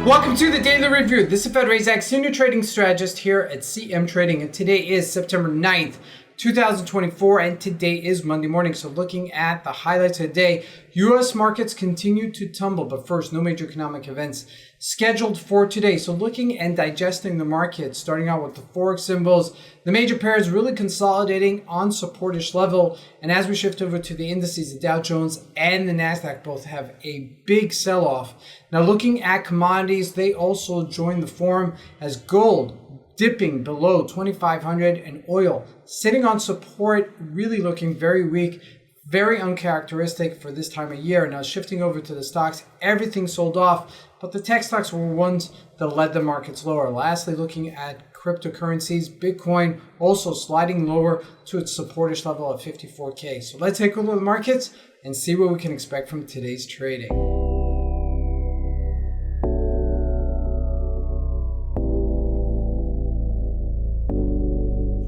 Welcome to the Daily Review. This is Razak, Senior Trading Strategist here at CMTrading, and today is September 9th, 2024, and today is Monday morning. So looking at the highlights of the day, U.S. markets continue to tumble, but first, no major economic events scheduled for today. So looking and digesting the market, starting out with the Forex symbols, the major pairs really consolidating on supportish level. And as we shift over to the indices, the Dow Jones and the NASDAQ both have a big sell-off. Now looking at commodities, they also join the form as gold dipping below 2,500 and oil sitting on support, really looking very weak, very uncharacteristic for this time of year. Now shifting over to the stocks, everything sold off, but the tech stocks were ones that led the markets lower. Lastly, looking at cryptocurrencies, Bitcoin also sliding lower to its supportish level of 54K. So let's take a look at the markets and see what we can expect from today's trading.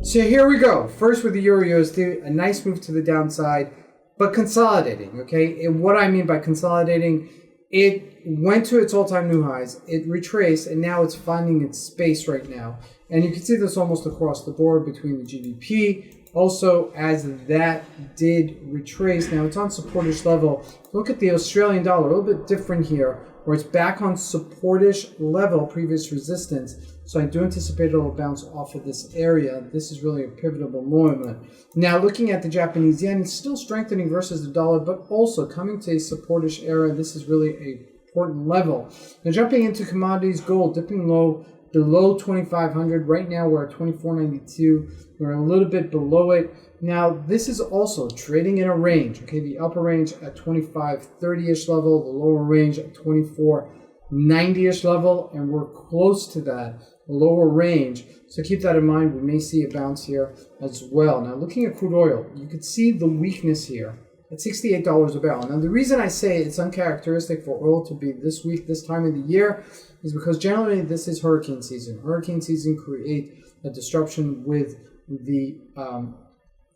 So here we go. First with the Euro USD, a nice move to the downside, but consolidating, okay? And what I mean by consolidating, it went to its all-time new highs, it retraced, and now it's finding its space right now. And you can see this almost across the board between the GBP. Also, as that did retrace, now it's on supportish level. Look at the Australian dollar, a little bit different here, where it's back on supportish level, previous resistance. So I do anticipate it will bounce off of this area. This is really a pivotal moment. Now looking at the Japanese yen, it's still strengthening versus the dollar, but also coming to a supportish area. This is really an important level. Now jumping into commodities, gold dipping low below 2,500. Right now we're at 24.92. We're a little bit below it. Now this is also trading in a range. Okay, the upper range at 25.30-ish level, the lower range at 24.90-ish level, and we're close to that lower range. So keep that in mind. We may see a bounce here as well. Now looking at crude oil, you could see the weakness here at $68 a barrel. Now the reason I say it's uncharacteristic for oil to be this weak this time of the year is because generally this is hurricane season. Hurricane season create a disruption with the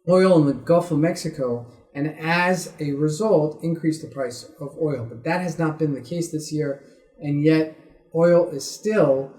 oil in the Gulf of Mexico, and as a result increase the price of oil. But that has not been the case this year, and yet oil is still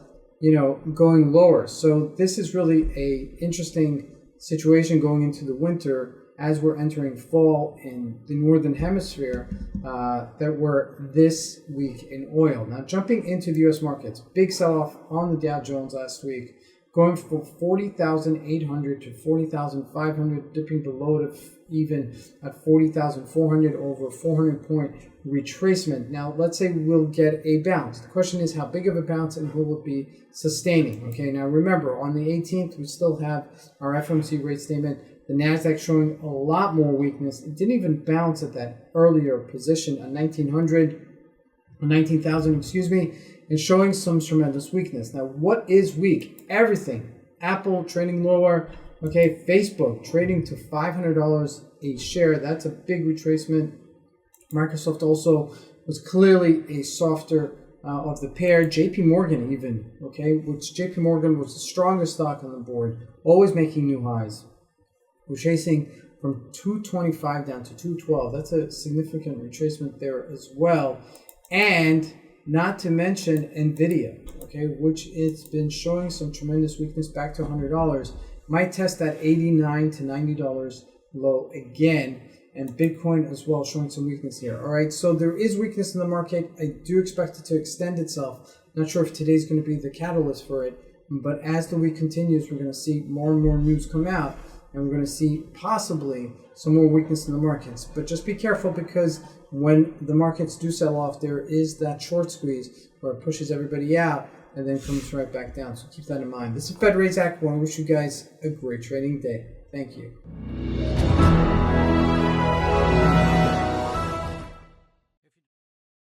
going lower. So this is really a interesting situation going into the winter as we're entering fall in the northern hemisphere, that we're this week in oil. Now jumping into the US markets, big sell-off on the Dow Jones last week, going from 40,800 to 40,500, dipping below it even at 40,400, over 400-point retracement. Now, let's say we'll get a bounce. The question is how big of a bounce and will it be sustaining? Okay, now remember, on the 18th, we still have our FOMC rate statement. The NASDAQ showing a lot more weakness. It didn't even bounce at that earlier position at 19,000, excuse me, and showing some tremendous weakness. Now, what is weak? Everything. Apple trading lower. Okay, Facebook trading to $500 a share. That's a big retracement. Microsoft also was clearly a softer of the pair. JP Morgan even, okay, which JP Morgan was the strongest stock on the board, always making new highs. We're chasing from 225 down to 212. That's a significant retracement there as well. And not to mention NVIDIA, okay, which it's been showing some tremendous weakness back to $100. Might test that $89 to $90 low again. And Bitcoin as well showing some weakness here. All right, so there is weakness in the market. I do expect it to extend itself. Not sure if today's going to be the catalyst for it. But as the week continues, we're going to see more and more news come out. And we're going to see possibly some more weakness in the markets. But just be careful, because when the markets do sell off, there is that short squeeze where it pushes everybody out and then comes right back down. So keep that in mind. This is Razak. I want to wish you guys a great trading day. Thank you.